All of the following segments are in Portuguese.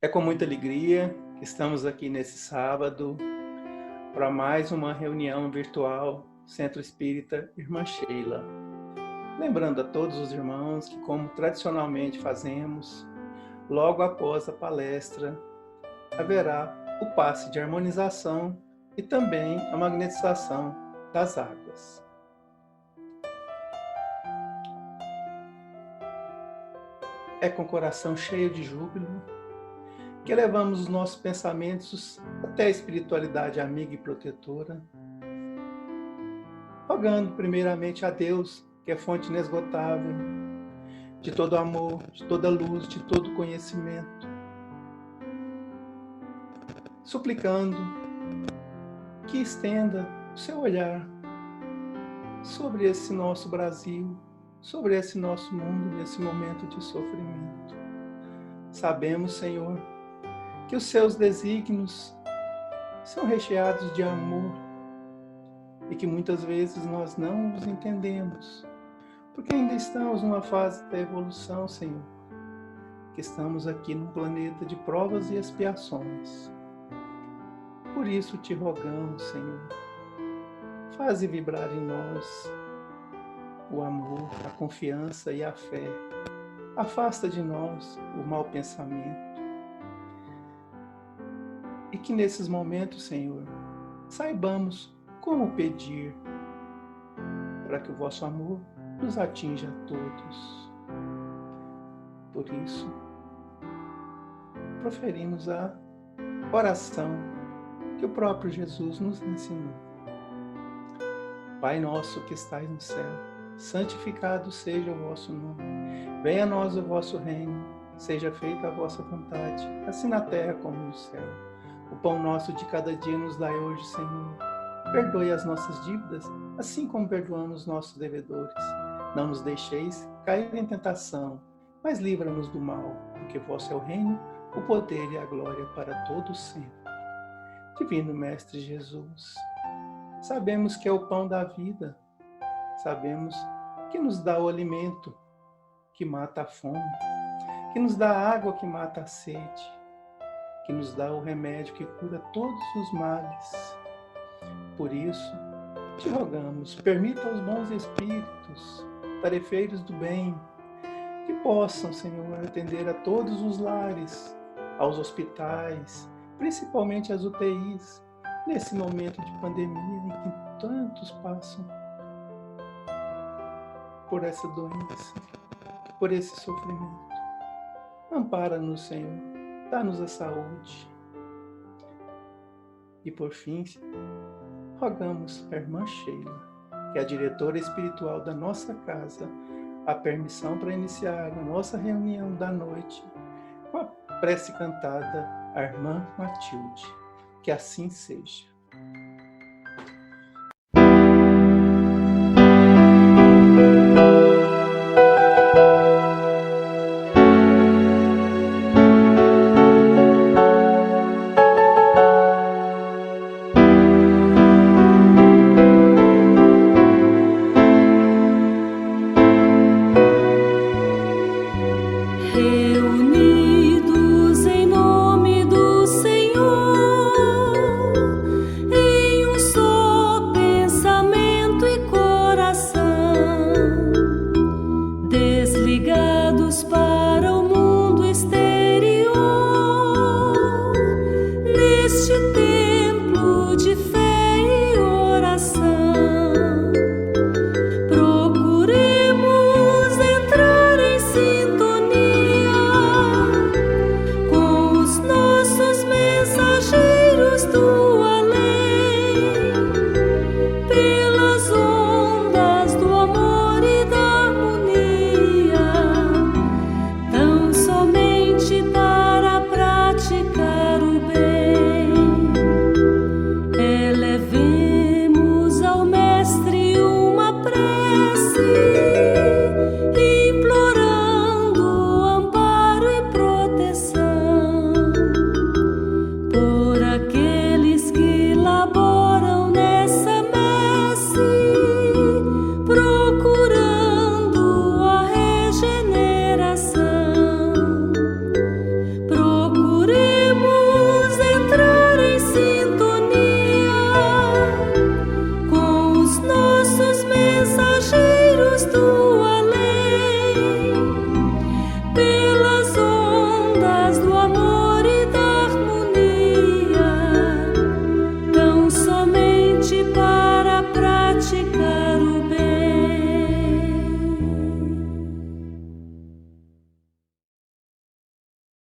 É com muita alegria que estamos aqui nesse sábado para mais uma reunião virtual Centro Espírita Irmã Sheila. Lembrando a todos os irmãos que, como tradicionalmente fazemos, logo após a palestra, haverá o passe de harmonização e também a magnetização das águas. É com o coração cheio de júbilo que levamos os nossos pensamentos até a espiritualidade amiga e protetora, rogando primeiramente a Deus, que é fonte inesgotável de todo amor, de toda luz, de todo conhecimento, suplicando que estenda o seu olhar sobre esse nosso Brasil, sobre esse nosso mundo nesse momento de sofrimento. Sabemos, Senhor, que os seus desígnios são recheados de amor e que muitas vezes nós não os entendemos, porque ainda estamos numa fase da evolução, Senhor, que estamos aqui num planeta de provas e expiações. Por isso te rogamos, Senhor, faze vibrar em nós o amor, a confiança e a fé. Afasta de nós o mau pensamento. E que nesses momentos, Senhor, saibamos como pedir para que o vosso amor nos atinja a todos. Por isso, proferimos a oração que o próprio Jesus nos ensinou. Pai nosso que estais no céu, santificado seja o vosso nome. Venha a nós o vosso reino, seja feita a vossa vontade, assim na terra como no céu. O pão nosso de cada dia nos dai hoje, Senhor. Perdoe as nossas dívidas, assim como perdoamos os nossos devedores. Não nos deixeis cair em tentação, mas livra-nos do mal, porque vosso é o reino, o poder e a glória para todos sempre. Divino Mestre Jesus, sabemos que é o pão da vida, sabemos que nos dá o alimento que mata a fome, que nos dá a água que mata a sede, que nos dá o remédio que cura todos os males. Por isso, te rogamos, permita aos bons espíritos, tarefeiros do bem, que possam, Senhor, atender a todos os lares, aos hospitais, principalmente às UTIs, nesse momento de pandemia em que tantos passam por essa doença, por esse sofrimento. Ampara-nos, Senhor, dá-nos a saúde. E por fim, rogamos à irmã Sheila, que é a diretora espiritual da nossa casa, a permissão para iniciar a nossa reunião da noite com a prece cantada à irmã Matilde. Que assim seja. Reunidos em nome do Senhor,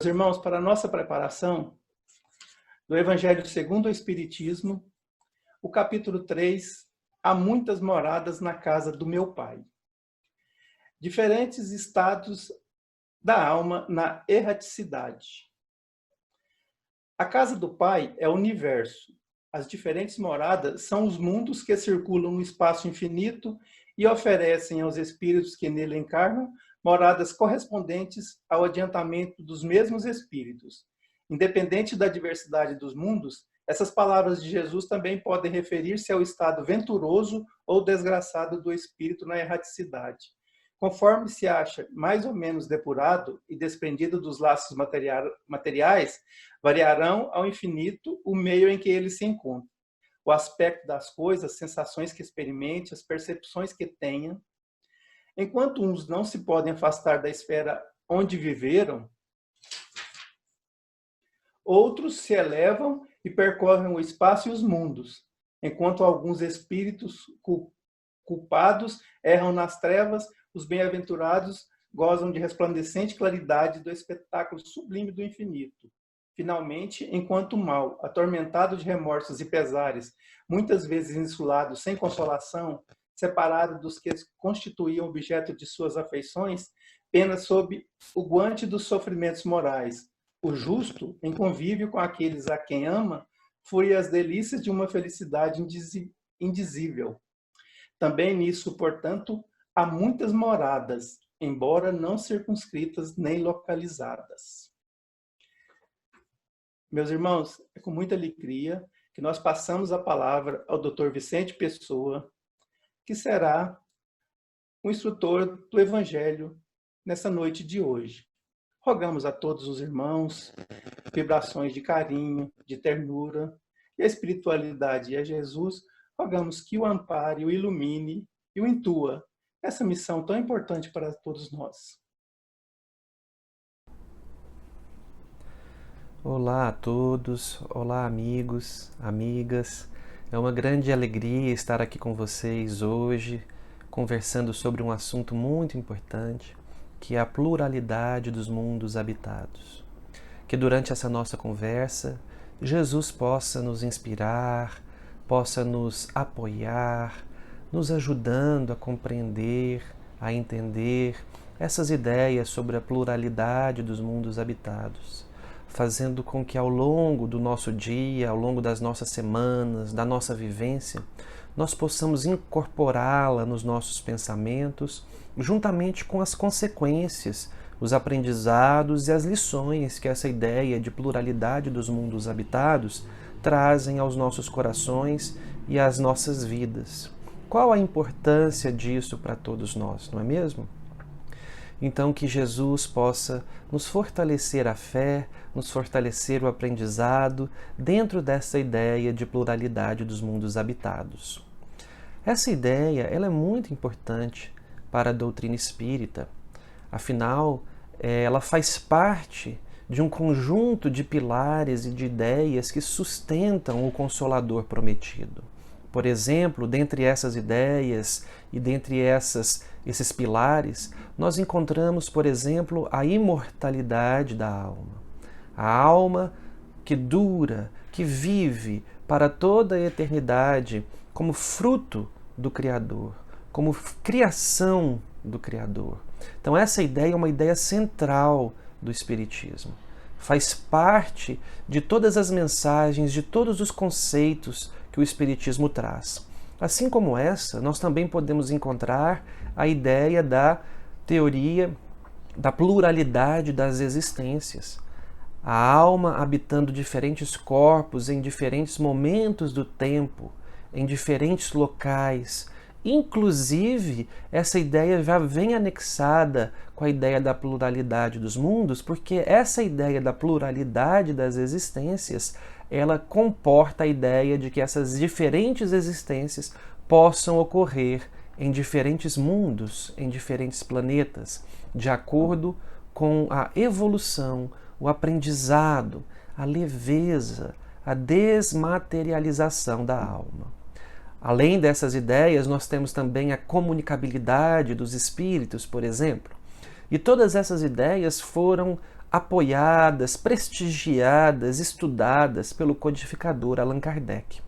irmãos, para a nossa preparação do Evangelho segundo o Espiritismo, o capítulo 3, há muitas moradas na casa do meu Pai. Diferentes estados da alma na erraticidade. A casa do Pai é o universo. As diferentes moradas são os mundos que circulam no espaço infinito e oferecem aos espíritos que nele encarnam moradas correspondentes ao adiantamento dos mesmos espíritos. Independente da diversidade dos mundos, essas palavras de Jesus também podem referir-se ao estado venturoso ou desgraçado do espírito na erraticidade. Conforme se acha mais ou menos depurado e desprendido dos laços materiais, variarão ao infinito o meio em que ele se encontra. O aspecto das coisas, as sensações que experimente, as percepções que tenha. Enquanto uns não se podem afastar da esfera onde viveram, outros se elevam e percorrem o espaço e os mundos, enquanto alguns espíritos culpados erram nas trevas, os bem-aventurados gozam de resplandecente claridade do espetáculo sublime do infinito. Finalmente, enquanto o mal, atormentado de remorsos e pesares, muitas vezes insulado, sem consolação, separado dos que constituíam objeto de suas afeições, pena sob o guante dos sofrimentos morais. O justo, em convívio com aqueles a quem ama, flui as delícias de uma felicidade indizível. Também nisso, portanto, há muitas moradas, embora não circunscritas nem localizadas. Meus irmãos, é com muita alegria que nós passamos a palavra ao Dr. Vicente Pessoa, que será o instrutor do Evangelho nessa noite de hoje. Rogamos a todos os irmãos vibrações de carinho, de ternura e a espiritualidade e a Jesus, rogamos que o ampare, o ilumine e o intua essa missão tão importante para todos nós. Olá a todos, olá amigos, amigas. É uma grande alegria estar aqui com vocês hoje, conversando sobre um assunto muito importante, que é a pluralidade dos mundos habitados. Que durante essa nossa conversa, Jesus possa nos inspirar, possa nos apoiar, nos ajudando a compreender, a entender essas ideias sobre a pluralidade dos mundos habitados, fazendo com que ao longo do nosso dia, ao longo das nossas semanas, da nossa vivência, nós possamos incorporá-la nos nossos pensamentos, juntamente com as consequências, os aprendizados e as lições que essa ideia de pluralidade dos mundos habitados trazem aos nossos corações e às nossas vidas. Qual a importância disso para todos nós, não é mesmo? Então, que Jesus possa nos fortalecer a fé, nos fortalecer o aprendizado dentro dessa ideia de pluralidade dos mundos habitados. Essa ideia ela é muito importante para a doutrina espírita. Afinal, ela faz parte de um conjunto de pilares e de ideias que sustentam o Consolador prometido. Por exemplo, dentre essas ideias e dentre esses pilares, nós encontramos, por exemplo, a imortalidade da alma. A alma que dura, que vive para toda a eternidade como fruto do Criador, como criação do Criador. Então essa ideia é uma ideia central do Espiritismo. Faz parte de todas as mensagens, de todos os conceitos que o Espiritismo traz. Assim como essa, nós também podemos encontrar a ideia da teoria da pluralidade das existências. A alma habitando diferentes corpos em diferentes momentos do tempo, em diferentes locais. Inclusive, essa ideia já vem anexada com a ideia da pluralidade dos mundos, porque essa ideia da pluralidade das existências, ela comporta a ideia de que essas diferentes existências possam ocorrer em diferentes mundos, em diferentes planetas, de acordo com a evolução, o aprendizado, a leveza, a desmaterialização da alma. Além dessas ideias, nós temos também a comunicabilidade dos espíritos, por exemplo. E todas essas ideias foram apoiadas, prestigiadas, estudadas pelo codificador Allan Kardec.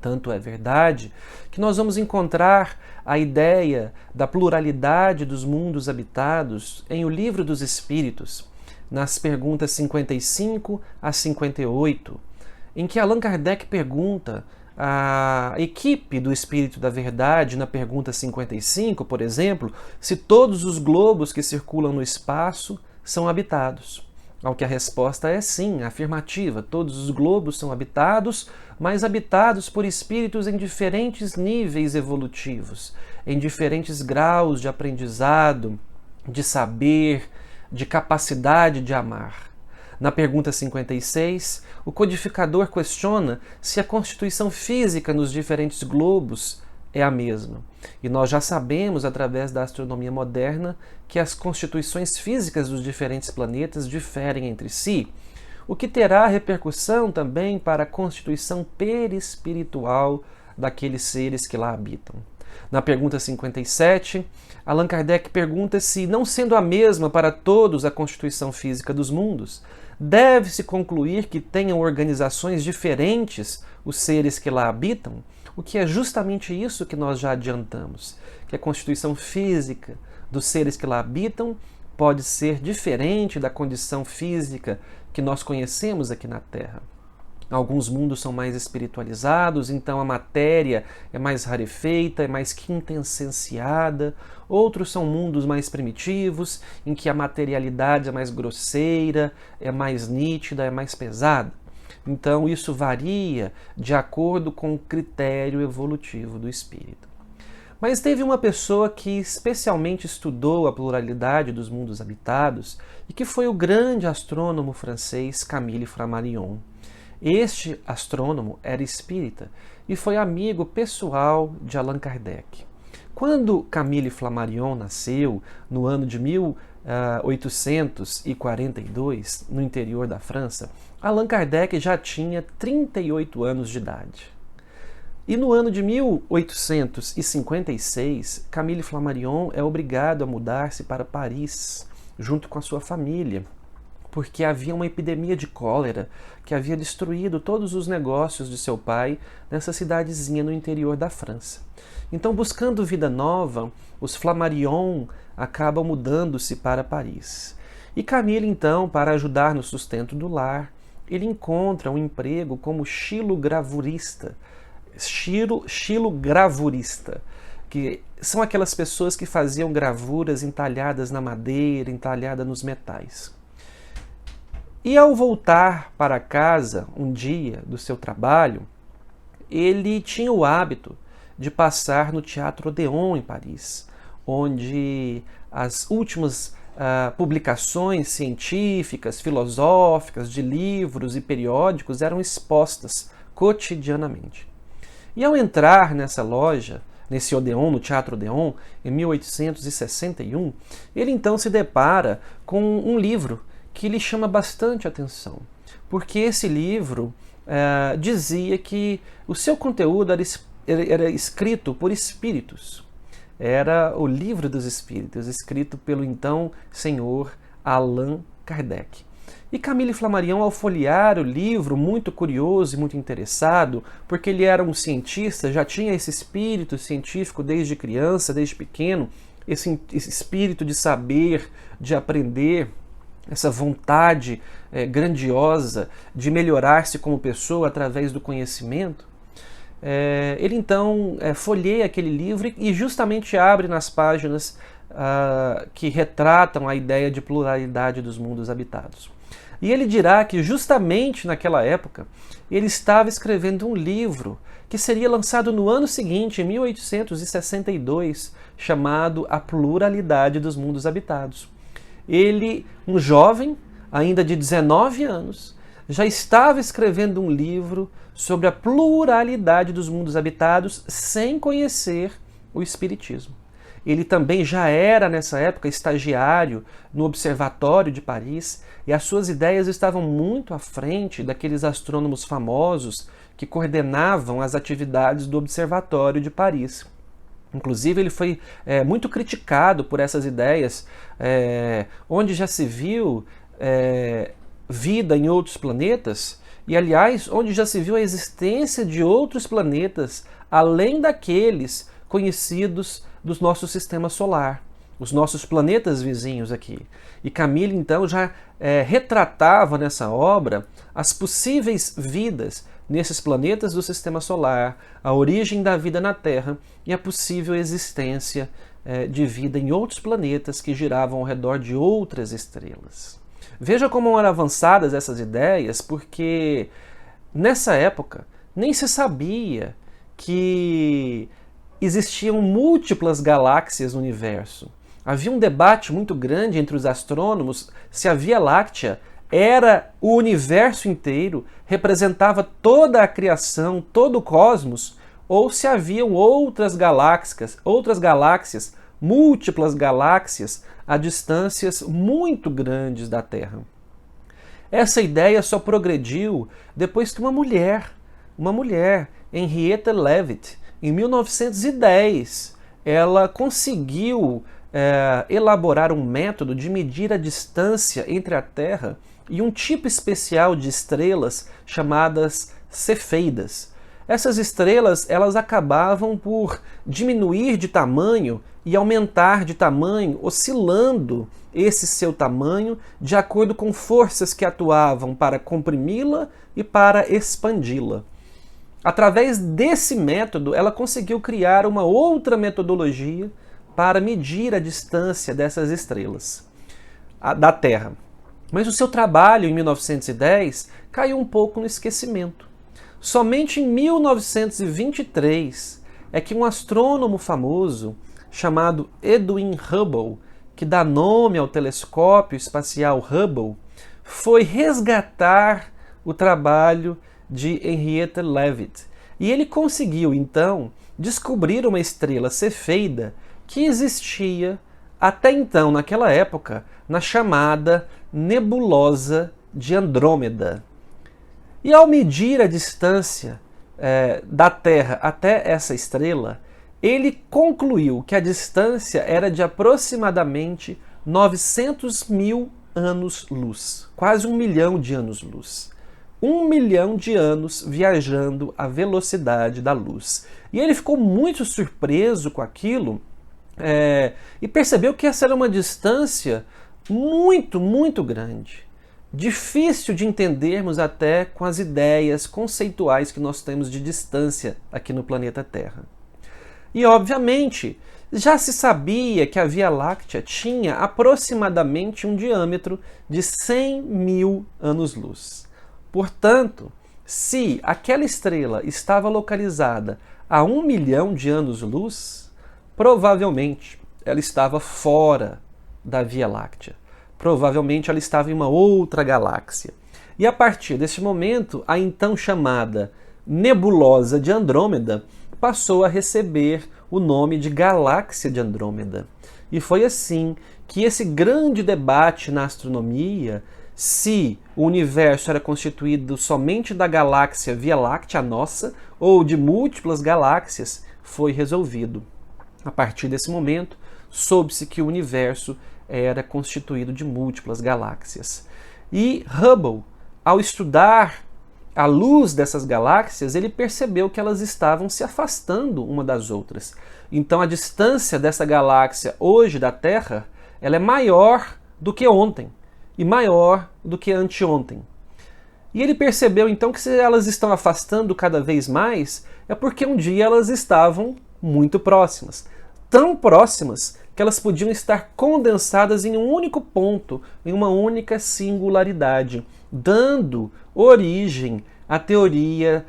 Tanto é verdade que nós vamos encontrar a ideia da pluralidade dos mundos habitados em O Livro dos Espíritos, nas perguntas 55 a 58, em que Allan Kardec pergunta à equipe do Espírito da Verdade, na pergunta 55, por exemplo, se todos os globos que circulam no espaço são habitados. Ao que a resposta é sim, afirmativa. Todos os globos são habitados, mas habitados por espíritos em diferentes níveis evolutivos, em diferentes graus de aprendizado, de saber, de capacidade de amar. Na pergunta 56, o codificador questiona se a constituição física nos diferentes globos é a mesma. E nós já sabemos, através da astronomia moderna, que as constituições físicas dos diferentes planetas diferem entre si, o que terá repercussão também para a constituição perispiritual daqueles seres que lá habitam. Na pergunta 57, Allan Kardec pergunta se, não sendo a mesma para todos a constituição física dos mundos, deve-se concluir que tenham organizações diferentes os seres que lá habitam, o que é justamente isso que nós já adiantamos, que a constituição física dos seres que lá habitam pode ser diferente da condição física que nós conhecemos aqui na Terra. Alguns mundos são mais espiritualizados, então a matéria é mais rarefeita, é mais quintessenciada. Outros são mundos mais primitivos, em que a materialidade é mais grosseira, é mais nítida, é mais pesada. Então isso varia de acordo com o critério evolutivo do espírito. Mas teve uma pessoa que especialmente estudou a pluralidade dos mundos habitados e que foi o grande astrônomo francês Camille Flammarion. Este astrônomo era espírita e foi amigo pessoal de Allan Kardec. Quando Camille Flammarion nasceu, no ano de 1842, no interior da França, Allan Kardec já tinha 38 anos de idade. E no ano de 1856, Camille Flammarion é obrigado a mudar-se para Paris, junto com a sua família, porque havia uma epidemia de cólera que havia destruído todos os negócios de seu pai nessa cidadezinha no interior da França. Então, buscando vida nova, os Flammarion acabam mudando-se para Paris. E Camille, então, para ajudar no sustento do lar, ele encontra um emprego como xilogravurista, que são aquelas pessoas que faziam gravuras entalhadas na madeira, entalhadas nos metais. E ao voltar para casa um dia do seu trabalho, ele tinha o hábito de passar no Teatro Odéon em Paris, onde as últimas publicações científicas, filosóficas, de livros e periódicos eram expostas cotidianamente. E ao entrar nessa loja, nesse Odéon, no Teatro Odéon, em 1861, ele então se depara com um livro que lhe chama bastante atenção, porque esse livro dizia que o seu conteúdo era escrito por espíritos. Era o Livro dos Espíritos, escrito pelo então senhor Allan Kardec. E Camille Flammarion, ao folhear o livro, muito curioso e muito interessado, porque ele era um cientista, já tinha esse espírito científico desde criança, desde pequeno, esse espírito de saber, de aprender, essa vontade grandiosa de melhorar-se como pessoa através do conhecimento. Ele então folheia aquele livro e justamente abre nas páginas que retratam a ideia de pluralidade dos mundos habitados. E ele dirá que justamente naquela época ele estava escrevendo um livro que seria lançado no ano seguinte, em 1862, chamado A Pluralidade dos Mundos Habitados. Ele, um jovem, ainda de 19 anos, já estava escrevendo um livro sobre a pluralidade dos mundos habitados sem conhecer o Espiritismo. Ele também já era, nessa época, estagiário no Observatório de Paris e as suas ideias estavam muito à frente daqueles astrônomos famosos que coordenavam as atividades do Observatório de Paris. Inclusive, ele foi muito criticado por essas ideias, onde já se viu vida em outros planetas, e aliás, onde já se viu a existência de outros planetas, além daqueles conhecidos do nosso sistema solar, os nossos planetas vizinhos aqui. E Camille, então, já retratava nessa obra as possíveis vidas nesses planetas do sistema solar, a origem da vida na Terra e a possível existência de vida em outros planetas que giravam ao redor de outras estrelas. Veja como eram avançadas essas ideias, porque nessa época nem se sabia que existiam múltiplas galáxias no universo. Havia um debate muito grande entre os astrônomos se a Via Láctea era o universo inteiro, representava toda a criação, todo o cosmos, ou se haviam outras galáxias, múltiplas galáxias a distâncias muito grandes da Terra. Essa ideia só progrediu depois que uma mulher, Henrietta Leavitt, em 1910, ela conseguiu elaborar um método de medir a distância entre a Terra e um tipo especial de estrelas chamadas cefeidas. Essas estrelas, elas acabavam por diminuir de tamanho e aumentar de tamanho, oscilando esse seu tamanho de acordo com forças que atuavam para comprimi-la e para expandi-la. Através desse método, ela conseguiu criar uma outra metodologia para medir a distância dessas estrelas da Terra. Mas o seu trabalho em 1910 caiu um pouco no esquecimento. Somente em 1923 é que um astrônomo famoso chamado Edwin Hubble, que dá nome ao telescópio espacial Hubble, foi resgatar o trabalho de Henrietta Leavitt. E ele conseguiu, então, descobrir uma estrela cefeida que existia até então, naquela época, na chamada nebulosa de Andrômeda. E ao medir a distância da Terra até essa estrela, ele concluiu que a distância era de aproximadamente 900 mil anos-luz, quase 1 milhão de anos-luz. 1 milhão de anos viajando à velocidade da luz. E ele ficou muito surpreso com aquilo e percebeu que essa era uma distância muito, muito grande. Difícil de entendermos até com as ideias conceituais que nós temos de distância aqui no planeta Terra. E, obviamente, já se sabia que a Via Láctea tinha aproximadamente um diâmetro de 100 mil anos-luz. Portanto, se aquela estrela estava localizada a 1 milhão de anos-luz, provavelmente ela estava fora da Via Láctea. Provavelmente ela estava em uma outra galáxia. E a partir desse momento, a então chamada nebulosa de Andrômeda passou a receber o nome de Galáxia de Andrômeda. E foi assim que esse grande debate na astronomia, se o universo era constituído somente da galáxia Via Láctea nossa ou de múltiplas galáxias, foi resolvido. A partir desse momento, soube-se que o universo era constituído de múltiplas galáxias. E Hubble, ao estudar a luz dessas galáxias, ele percebeu que elas estavam se afastando uma das outras. Então a distância dessa galáxia hoje da Terra, ela é maior do que ontem e maior do que anteontem. E ele percebeu então que se elas estão afastando cada vez mais, é porque um dia elas estavam muito próximas. Tão próximas que elas podiam estar condensadas em um único ponto, em uma única singularidade, dando origem à teoria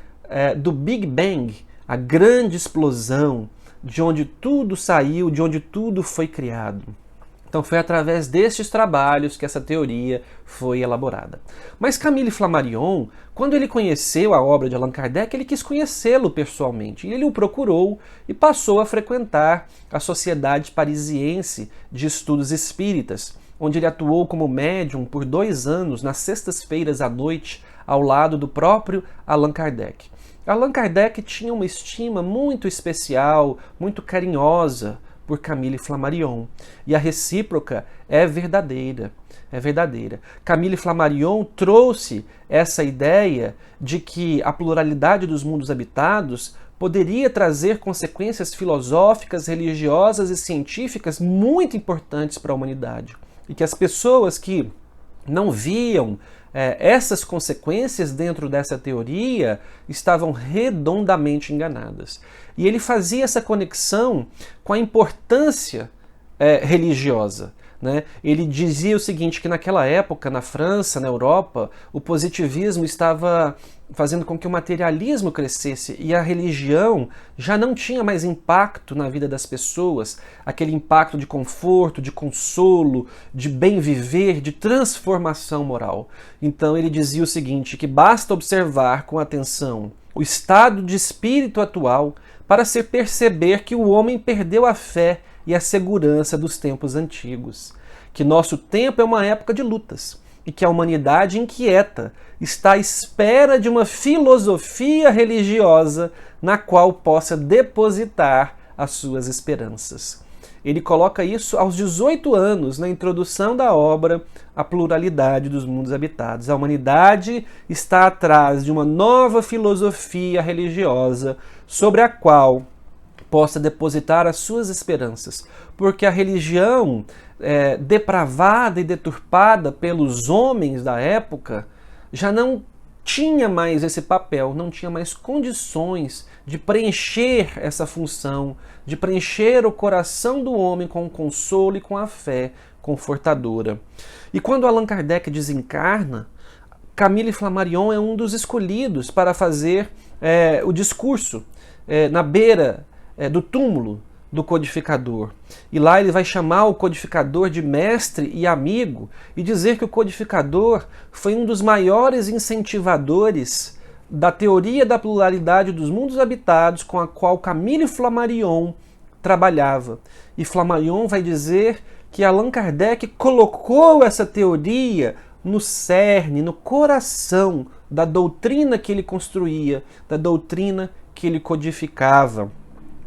do Big Bang, a grande explosão, de onde tudo saiu, de onde tudo foi criado. Então foi através destes trabalhos que essa teoria foi elaborada. Mas Camille Flammarion, quando ele conheceu a obra de Allan Kardec, ele quis conhecê-lo pessoalmente. E ele o procurou e passou a frequentar a Sociedade Parisiense de Estudos Espíritas, onde ele atuou como médium por 2 anos, nas sextas-feiras à noite, ao lado do próprio Allan Kardec. Allan Kardec tinha uma estima muito especial, muito carinhosa por Camille Flammarion. E a recíproca é verdadeira. é verdadeira. Camille Flammarion trouxe essa ideia de que a pluralidade dos mundos habitados poderia trazer consequências filosóficas, religiosas e científicas muito importantes para a humanidade. E que as pessoas que não viam essas consequências dentro dessa teoria estavam redondamente enganadas. E ele fazia essa conexão com a importância religiosa. Né? Ele dizia o seguinte, que naquela época, na França, na Europa, o positivismo estava fazendo com que o materialismo crescesse e a religião já não tinha mais impacto na vida das pessoas, aquele impacto de conforto, de consolo, de bem viver, de transformação moral. Então ele dizia o seguinte, que basta observar com atenção o estado de espírito atual para se perceber que o homem perdeu a fé e a segurança dos tempos antigos, que nosso tempo é uma época de lutas e que a humanidade inquieta está à espera de uma filosofia religiosa na qual possa depositar as suas esperanças. Ele coloca isso aos 18 anos, na introdução da obra A Pluralidade dos Mundos Habitados. A humanidade está atrás de uma nova filosofia religiosa sobre a qual possa depositar as suas esperanças, porque a religião depravada e deturpada pelos homens da época já não tinha mais esse papel, não tinha mais condições de preencher essa função, de preencher o coração do homem com o consolo e com a fé confortadora. E quando Allan Kardec desencarna, Camille Flammarion é um dos escolhidos para fazer o discurso na beira do túmulo do codificador. E lá ele vai chamar o codificador de mestre e amigo e dizer que o codificador foi um dos maiores incentivadores da teoria da pluralidade dos mundos habitados com a qual Camille Flammarion trabalhava. E Flammarion vai dizer que Allan Kardec colocou essa teoria no cerne, no coração da doutrina que ele construía, da doutrina que ele codificava.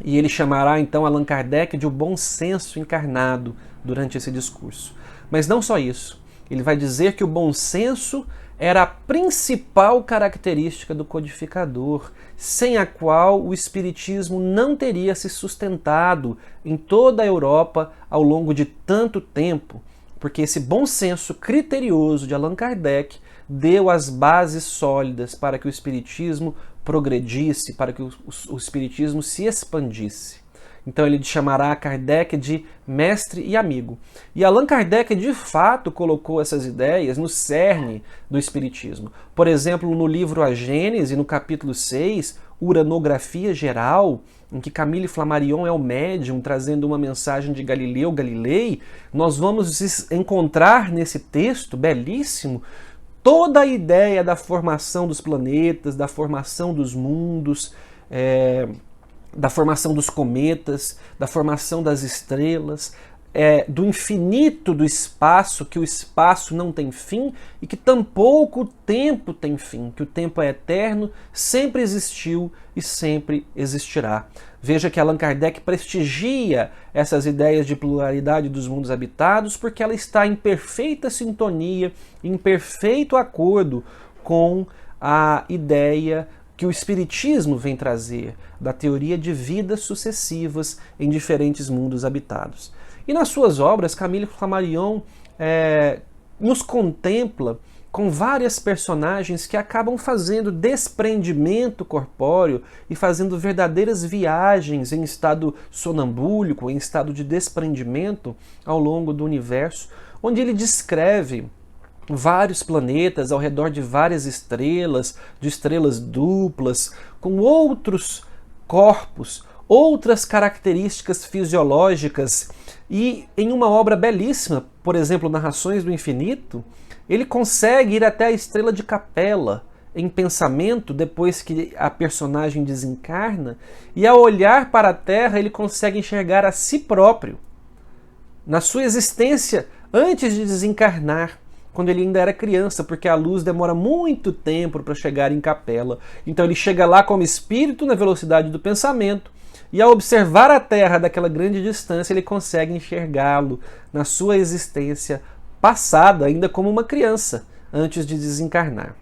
E ele chamará então Allan Kardec de o bom senso encarnado durante esse discurso. Mas não só isso. Ele vai dizer que o bom senso era a principal característica do codificador, sem a qual o espiritismo não teria se sustentado em toda a Europa ao longo de tanto tempo, porque esse bom senso criterioso de Allan Kardec deu as bases sólidas para que o espiritismo progredisse, para que o espiritismo se expandisse. Então ele chamará Kardec de mestre e amigo. E Allan Kardec, de fato, colocou essas ideias no cerne do espiritismo. Por exemplo, no livro A Gênese, no capítulo 6, Uranografia Geral, em que Camille Flammarion é o médium trazendo uma mensagem de Galileu Galilei, nós vamos encontrar nesse texto belíssimo toda a ideia da formação dos planetas, da formação dos mundos, da formação dos cometas, da formação das estrelas, do infinito do espaço, que o espaço não tem fim e que tampouco o tempo tem fim, que o tempo é eterno, sempre existiu e sempre existirá. Veja que Allan Kardec prestigia essas ideias de pluralidade dos mundos habitados porque ela está em perfeita sintonia, em perfeito acordo com a ideia que o Espiritismo vem trazer da teoria de vidas sucessivas em diferentes mundos habitados. E nas suas obras, Camille Flammarion nos contempla com várias personagens que acabam fazendo desprendimento corpóreo e fazendo verdadeiras viagens em estado sonambúlico, em estado de desprendimento ao longo do universo, onde ele descreve vários planetas ao redor de várias estrelas, de estrelas duplas, com outros corpos, outras características fisiológicas. E em uma obra belíssima, por exemplo, Narrações do Infinito, ele consegue ir até a estrela de Capela em pensamento depois que a personagem desencarna, e ao olhar para a Terra ele consegue enxergar a si próprio na sua existência antes de desencarnar, quando ele ainda era criança, porque a luz demora muito tempo para chegar em Capela. Então ele chega lá como espírito na velocidade do pensamento, e ao observar a Terra daquela grande distância, ele consegue enxergá-lo na sua existência passada ainda como uma criança, antes de desencarnar.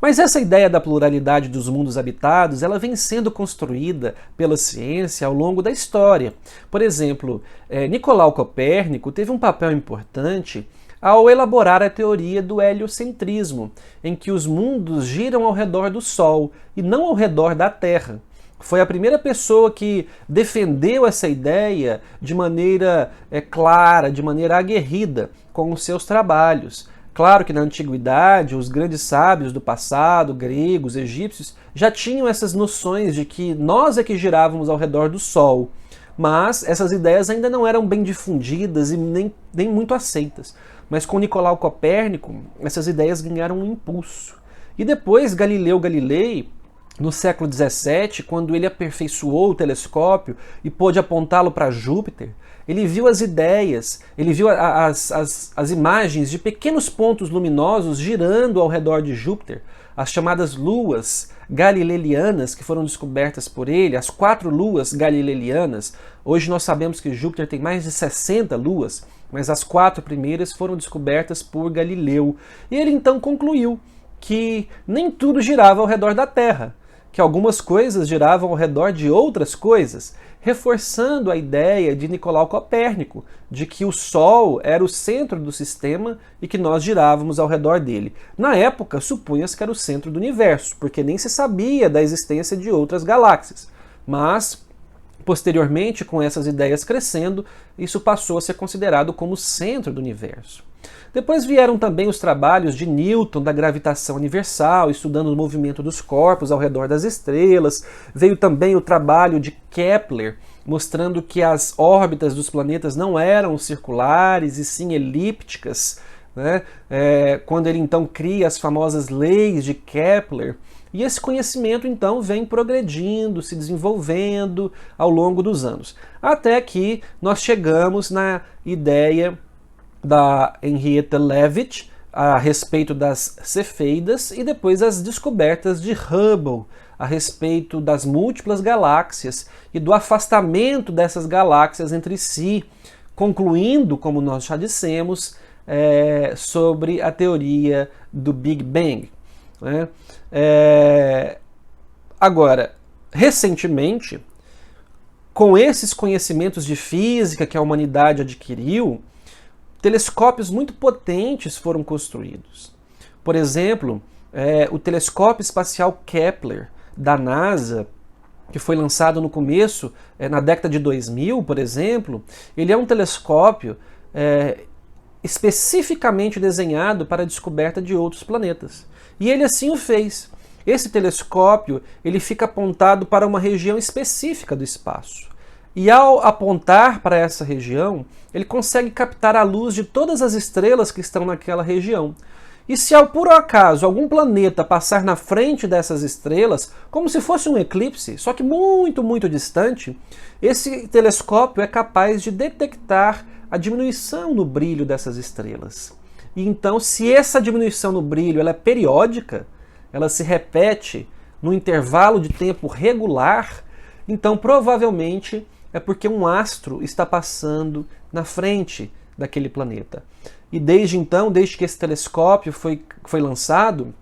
Mas essa ideia da pluralidade dos mundos habitados, ela vem sendo construída pela ciência ao longo da história. Por exemplo, Nicolau Copérnico teve um papel importante ao elaborar a teoria do heliocentrismo, em que os mundos giram ao redor do Sol e não ao redor da Terra. Foi a primeira pessoa que defendeu essa ideia de maneira clara, de maneira aguerrida, com os seus trabalhos. Claro que na antiguidade, os grandes sábios do passado, gregos, egípcios, já tinham essas noções de que nós é que girávamos ao redor do Sol, mas essas ideias ainda não eram bem difundidas e nem muito aceitas. Mas com Nicolau Copérnico, essas ideias ganharam um impulso. E depois Galileu Galilei, no século XVII, quando ele aperfeiçoou o telescópio e pôde apontá-lo para Júpiter, ele viu as ideias, ele viu as imagens de pequenos pontos luminosos girando ao redor de Júpiter, as chamadas luas galileanas que foram descobertas por ele, as 4 luas galileanas. Hoje nós sabemos que Júpiter tem mais de 60 luas, mas as 4 primeiras foram descobertas por Galileu. E ele então concluiu que nem tudo girava ao redor da Terra, que algumas coisas giravam ao redor de outras coisas, reforçando a ideia de Nicolau Copérnico, de que o Sol era o centro do sistema e que nós girávamos ao redor dele. Na época, supunha-se que era o centro do universo, porque nem se sabia da existência de outras galáxias. Mas, posteriormente, com essas ideias crescendo, isso passou a ser considerado como o centro do universo. Depois vieram também os trabalhos de Newton da gravitação universal, estudando o movimento dos corpos ao redor das estrelas. Veio também o trabalho de Kepler, mostrando que as órbitas dos planetas não eram circulares e sim elípticas, né? Quando ele então cria as famosas leis de Kepler. E esse conhecimento então vem progredindo, se desenvolvendo ao longo dos anos. Até que nós chegamos na ideia da Henrietta Leavitt a respeito das cefeidas e depois as descobertas de Hubble a respeito das múltiplas galáxias e do afastamento dessas galáxias entre si, concluindo, como nós já dissemos, sobre a teoria do Big Bang. Né? Agora, recentemente, com esses conhecimentos de física que a humanidade adquiriu, telescópios muito potentes foram construídos. Por exemplo, o telescópio espacial Kepler da NASA, que foi lançado no começo, na década de 2000, por exemplo, ele é um telescópio especificamente desenhado para a descoberta de outros planetas. E ele assim o fez. Esse telescópio ele fica apontado para uma região específica do espaço. E ao apontar para essa região, ele consegue captar a luz de todas as estrelas que estão naquela região. E se ao por acaso algum planeta passar na frente dessas estrelas, como se fosse um eclipse, só que muito, muito distante, esse telescópio é capaz de detectar a diminuição no brilho dessas estrelas. E então, se essa diminuição no brilho ela é periódica, ela se repete no intervalo de tempo regular, então provavelmente é porque um astro está passando na frente daquele planeta. E desde então, desde que esse telescópio foi lançado,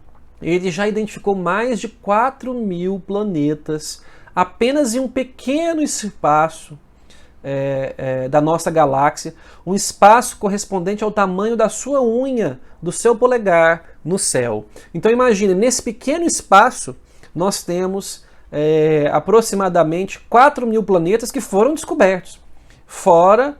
ele já identificou mais de 4.000 planetas apenas em um pequeno espaço da nossa galáxia, um espaço correspondente ao tamanho da sua unha, do seu polegar no céu. Então imagine, nesse pequeno espaço nós temos aproximadamente 4.000 planetas que foram descobertos, fora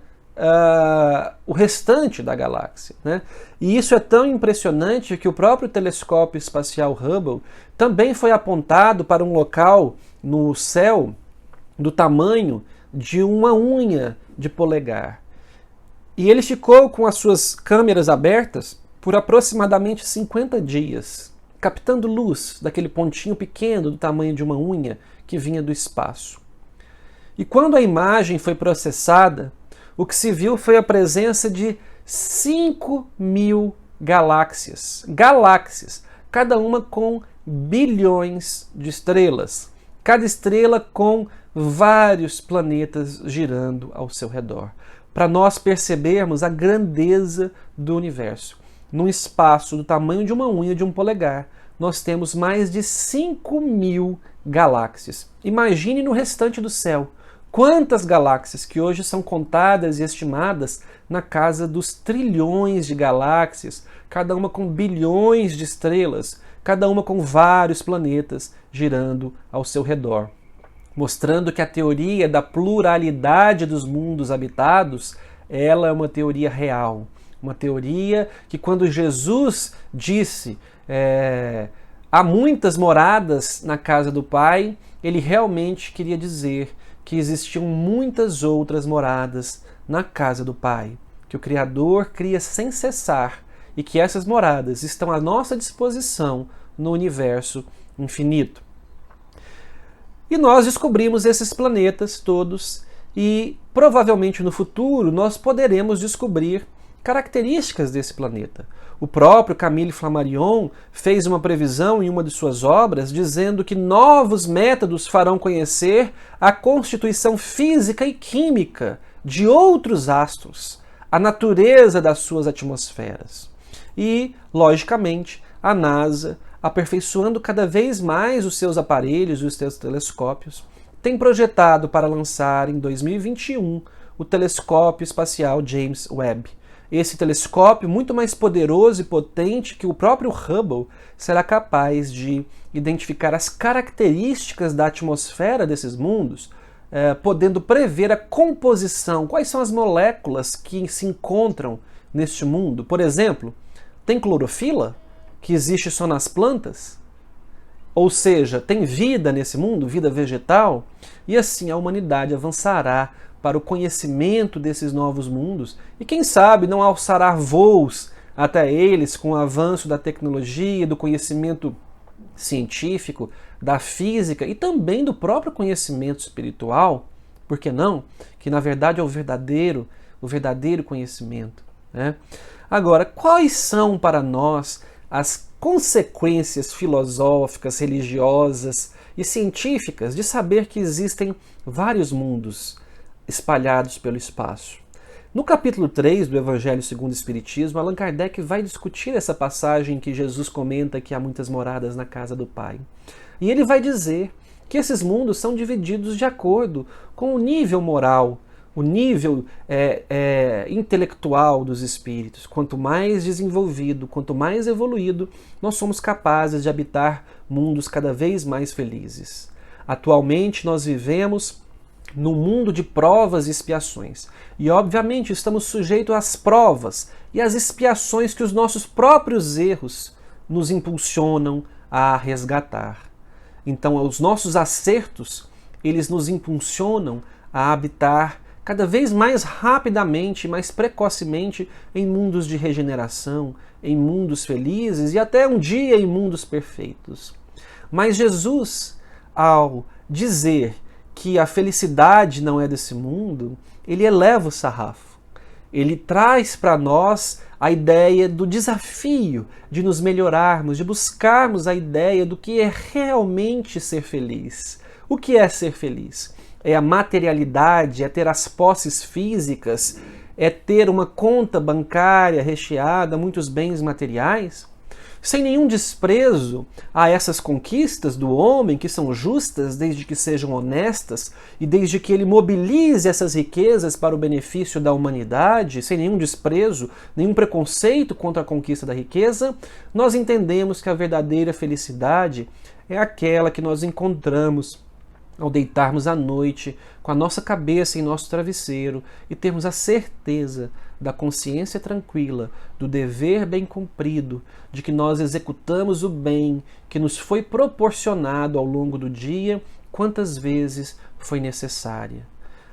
o restante da galáxia, né? E isso é tão impressionante que o próprio telescópio espacial Hubble também foi apontado para um local no céu do tamanho de uma unha de polegar. E ele ficou com as suas câmeras abertas por aproximadamente 50 dias, captando luz daquele pontinho pequeno do tamanho de uma unha que vinha do espaço. E quando a imagem foi processada, o que se viu foi a presença de 5.000 galáxias. Galáxias, cada uma com bilhões de estrelas. Cada estrela com vários planetas girando ao seu redor. para nós percebermos a grandeza do universo. Num espaço do tamanho de uma unha de um polegar, nós temos mais de 5.000 galáxias. Imagine no restante do céu. Quantas galáxias que hoje são contadas e estimadas na casa dos trilhões de galáxias, cada uma com bilhões de estrelas, cada uma com vários planetas girando ao seu redor, mostrando que a teoria da pluralidade dos mundos habitados, ela é uma teoria real, uma teoria que quando Jesus disse há muitas moradas na casa do Pai, ele realmente queria dizer que existiam muitas outras moradas na casa do Pai, que o Criador cria sem cessar e que essas moradas estão à nossa disposição no universo infinito. E nós descobrimos esses planetas todos e provavelmente no futuro nós poderemos descobrir características desse planeta. O próprio Camille Flammarion fez uma previsão em uma de suas obras dizendo que novos métodos farão conhecer a constituição física e química de outros astros, a natureza das suas atmosferas. E, logicamente, a NASA, aperfeiçoando cada vez mais os seus aparelhos e os seus telescópios, tem projetado para lançar em 2021 o telescópio espacial James Webb. Esse telescópio, muito mais poderoso e potente que o próprio Hubble, será capaz de identificar as características da atmosfera desses mundos, podendo prever a composição, quais são as moléculas que se encontram neste mundo. Por exemplo, tem clorofila, que existe só nas plantas? Ou seja, tem vida nesse mundo, vida vegetal? E assim a humanidade avançará para o conhecimento desses novos mundos e, quem sabe, não alçará voos até eles com o avanço da tecnologia, do conhecimento científico, da física e também do próprio conhecimento espiritual, por que não? Que na verdade é o verdadeiro conhecimento, né? Agora, quais são para nós as consequências filosóficas, religiosas e científicas de saber que existem vários mundos espalhados pelo espaço? No capítulo 3 do Evangelho segundo o Espiritismo, Allan Kardec vai discutir essa passagem que Jesus comenta que há muitas moradas na casa do Pai. E ele vai dizer que esses mundos são divididos de acordo com o nível moral, o nível intelectual dos espíritos. Quanto mais desenvolvido, quanto mais evoluído, nós somos capazes de habitar mundos cada vez mais felizes. Atualmente nós vivemos num mundo de provas e expiações. E obviamente estamos sujeitos às provas e às expiações que os nossos próprios erros nos impulsionam a resgatar. Então os nossos acertos, eles nos impulsionam a habitar cada vez mais rapidamente, mais precocemente em mundos de regeneração, em mundos felizes e até um dia em mundos perfeitos. Mas Jesus, ao dizer que a felicidade não é desse mundo, ele eleva o sarrafo. Ele traz para nós a ideia do desafio de nos melhorarmos, de buscarmos a ideia do que é realmente ser feliz. O que é ser feliz? É a materialidade, é ter as posses físicas, é ter uma conta bancária recheada, muitos bens materiais? Sem nenhum desprezo a essas conquistas do homem, que são justas desde que sejam honestas e desde que ele mobilize essas riquezas para o benefício da humanidade, sem nenhum desprezo, nenhum preconceito contra a conquista da riqueza, nós entendemos que a verdadeira felicidade é aquela que nós encontramos ao deitarmos à noite com a nossa cabeça em nosso travesseiro e termos a certeza da consciência tranquila, do dever bem cumprido, de que nós executamos o bem que nos foi proporcionado ao longo do dia, quantas vezes foi necessária.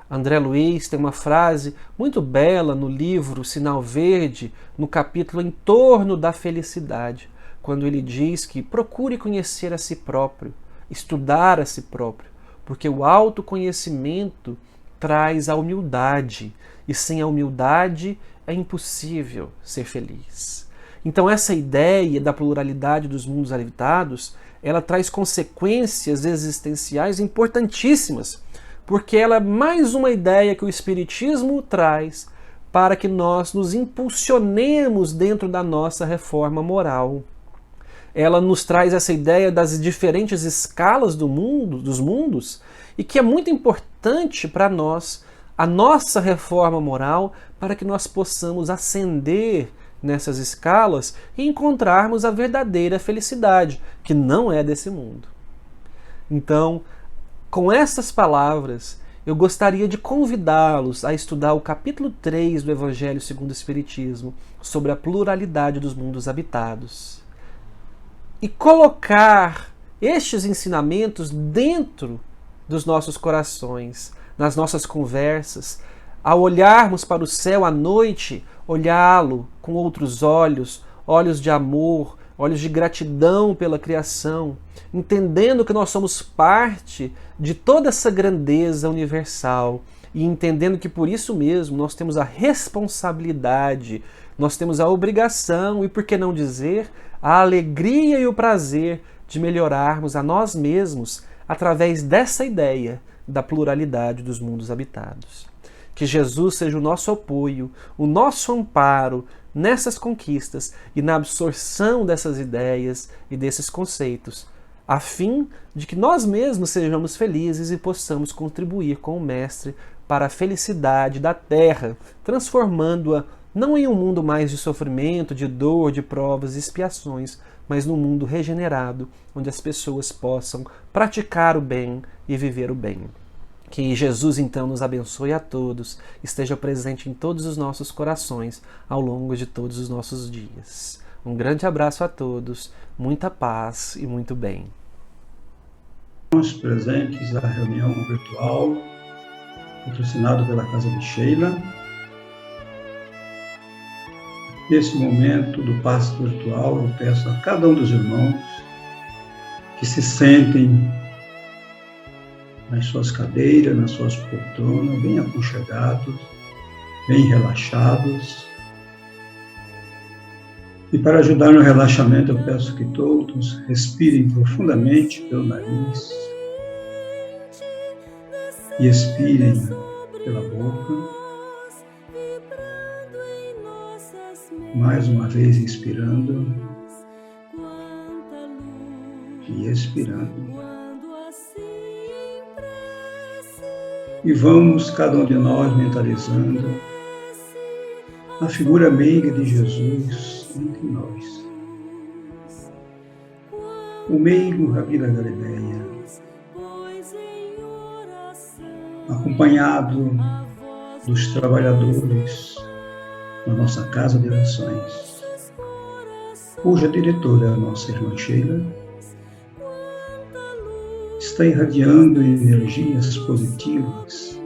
André Luiz tem uma frase muito bela no livro Sinal Verde, no capítulo Em Torno da Felicidade, quando ele diz que procure conhecer a si próprio, estudar a si próprio, porque o autoconhecimento traz a humildade, e sem a humildade é impossível ser feliz. Então essa ideia da pluralidade dos mundos habitados, ela traz consequências existenciais importantíssimas, porque ela é mais uma ideia que o Espiritismo traz para que nós nos impulsionemos dentro da nossa reforma moral. Ela nos traz essa ideia das diferentes escalas do mundo, dos mundos, e que é muito importante para nós, a nossa reforma moral, para que nós possamos ascender nessas escalas e encontrarmos a verdadeira felicidade, que não é desse mundo. Então, com essas palavras, eu gostaria de convidá-los a estudar o capítulo 3 do Evangelho segundo o Espiritismo, sobre a pluralidade dos mundos habitados. E colocar estes ensinamentos dentro dos nossos corações, nas nossas conversas. Ao olharmos para o céu à noite, olhá-lo com outros olhos, olhos de amor, olhos de gratidão pela criação, entendendo que nós somos parte de toda essa grandeza universal e entendendo que por isso mesmo nós temos a responsabilidade, nós temos a obrigação e, por que não dizer, a alegria e o prazer de melhorarmos a nós mesmos através dessa ideia da pluralidade dos mundos habitados. Que Jesus seja o nosso apoio, o nosso amparo nessas conquistas e na absorção dessas ideias e desses conceitos, a fim de que nós mesmos sejamos felizes e possamos contribuir com o Mestre para a felicidade da Terra, transformando-a não em um mundo mais de sofrimento, de dor, de provas e expiações, mas num mundo regenerado, onde as pessoas possam praticar o bem e viver o bem. Que Jesus, então, nos abençoe a todos, esteja presente em todos os nossos corações ao longo de todos os nossos dias. Um grande abraço a todos, muita paz e muito bem. Estamos presentes à reunião virtual, patrocinado pela Casa de Sheila. Nesse momento do passe virtual, eu peço a cada um dos irmãos que se sentem nas suas cadeiras, nas suas poltronas, bem aconchegados, bem relaxados. E para ajudar no relaxamento, eu peço que todos respirem profundamente pelo nariz e expirem pela boca. Mais uma vez inspirando e expirando. E vamos, cada um de nós, mentalizando a figura meiga de Jesus entre nós. O meigo Rabi da Galileia, acompanhado dos trabalhadores na nossa casa de orações, cuja diretora é a nossa irmã Sheila, está irradiando energias positivas,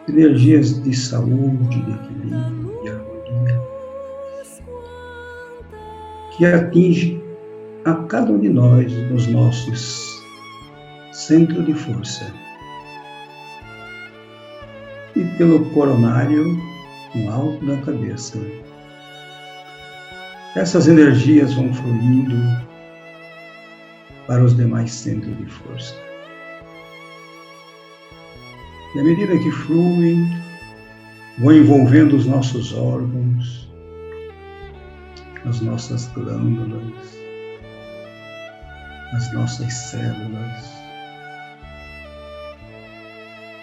energias de saúde, de equilíbrio, de harmonia, que atinge a cada um de nós nos nossos centros de força. E pelo coronário, no alto da cabeça. Essas energias vão fluindo para os demais centros de força. E à medida que fluem, vão envolvendo os nossos órgãos, as nossas glândulas, as nossas células,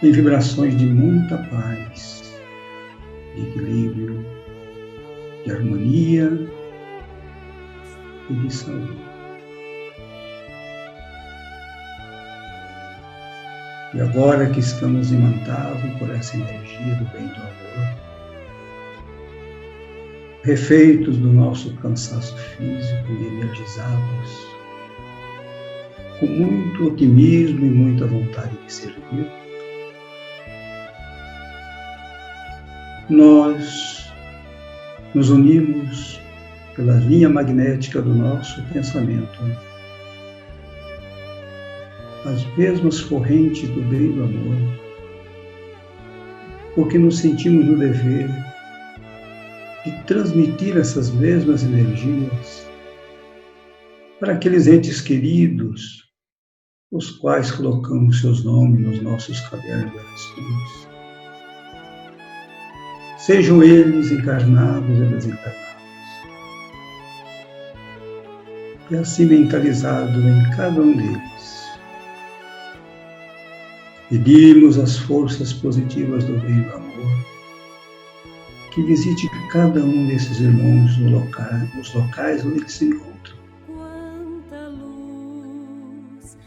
em vibrações de muita paz, de equilíbrio, de harmonia e de saúde. E agora que estamos imantados por essa energia do bem e do amor, refeitos do nosso cansaço físico e energizados, com muito otimismo e muita vontade de servir, nós nos unimos pela linha magnética do nosso pensamento, as mesmas correntes do bem e do amor, porque nos sentimos no dever de transmitir essas mesmas energias para aqueles entes queridos os quais colocamos seus nomes nos nossos cadernos de orações. Sejam eles encarnados ou desencarnados, e assim mentalizado em cada um deles. Pedimos as forças positivas do bem e do amor, que visite cada um desses irmãos nos locais onde eles se encontram.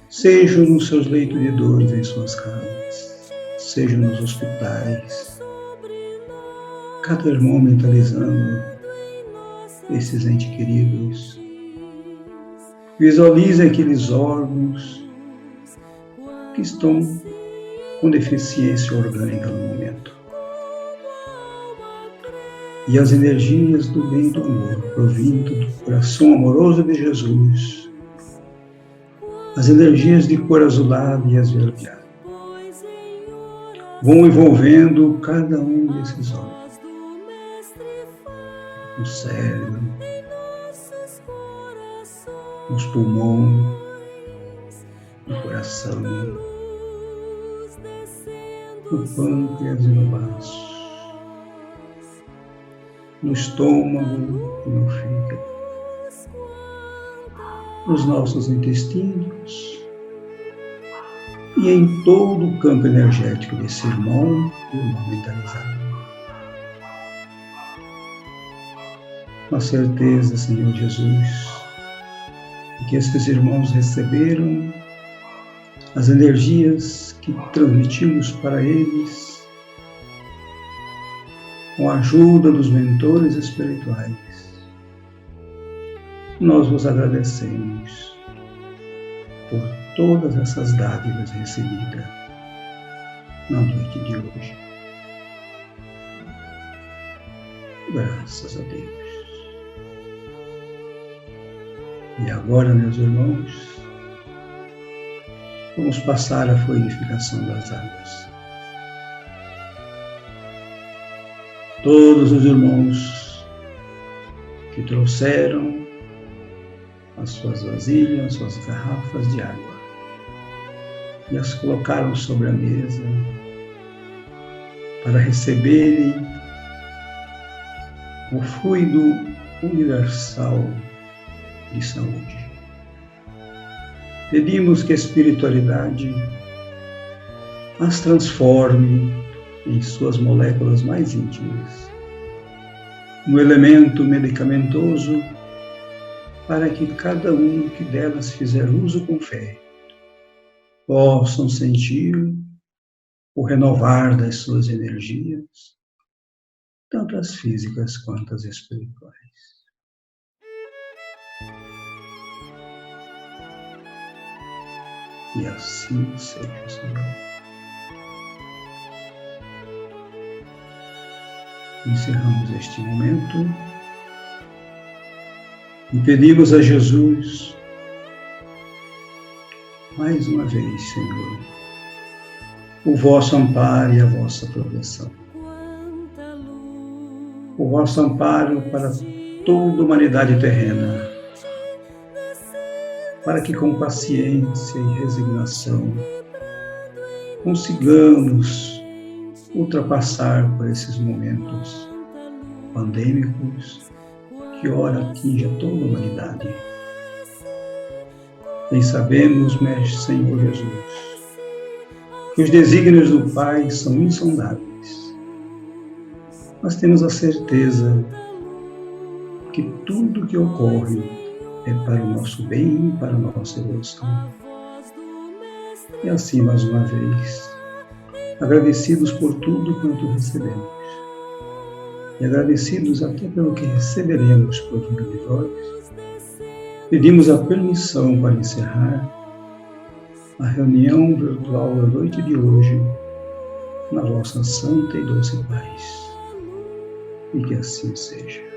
Sejam nos seus leitos de dores em suas casas, sejam nos hospitais, cada irmão mentalizando esses entes queridos. Visualize aqueles órgãos que estão com deficiência orgânica no momento. E as energias do bem e do amor, provindo do coração amoroso de Jesus, as energias de cor azulada e esverdeada, vão envolvendo cada um desses órgãos. O cérebro, os pulmões, o coração, no pâncreas e no baço, no estômago e no fígado, nos nossos intestinos e em todo o campo energético desse irmão mentalizado. Com a certeza, Senhor Jesus, de que esses irmãos receberam as energias que transmitimos para eles com a ajuda dos mentores espirituais. Nós vos agradecemos por todas essas dádivas recebidas na noite de hoje. Graças a Deus. E agora, meus irmãos, vamos passar a fluidificação das águas. Todos os irmãos que trouxeram as suas vasilhas, as suas garrafas de água e as colocaram sobre a mesa para receberem o fluido universal de saúde. Pedimos que a espiritualidade as transforme em suas moléculas mais íntimas, no elemento medicamentoso, para que cada um que delas fizer uso com fé possam sentir o renovar das suas energias, tanto as físicas quanto as espirituais. E assim seja, Senhor. Encerramos este momento e pedimos a Jesus, mais uma vez, Senhor, o vosso amparo e a vossa proteção. O vosso amparo para toda a humanidade terrena, para que com paciência e resignação consigamos ultrapassar por esses momentos pandêmicos que ora atinge a toda a humanidade. Bem sabemos, Mestre Senhor Jesus, que os desígnios do Pai são insondáveis, mas temos a certeza que tudo que ocorre é para o nosso bem e para a nossa evolução. E assim, mais uma vez, agradecidos por tudo quanto recebemos, e agradecidos até pelo que receberemos por vinda de vós, pedimos a permissão para encerrar a reunião virtual da noite de hoje, na vossa santa e doce paz. E que assim seja.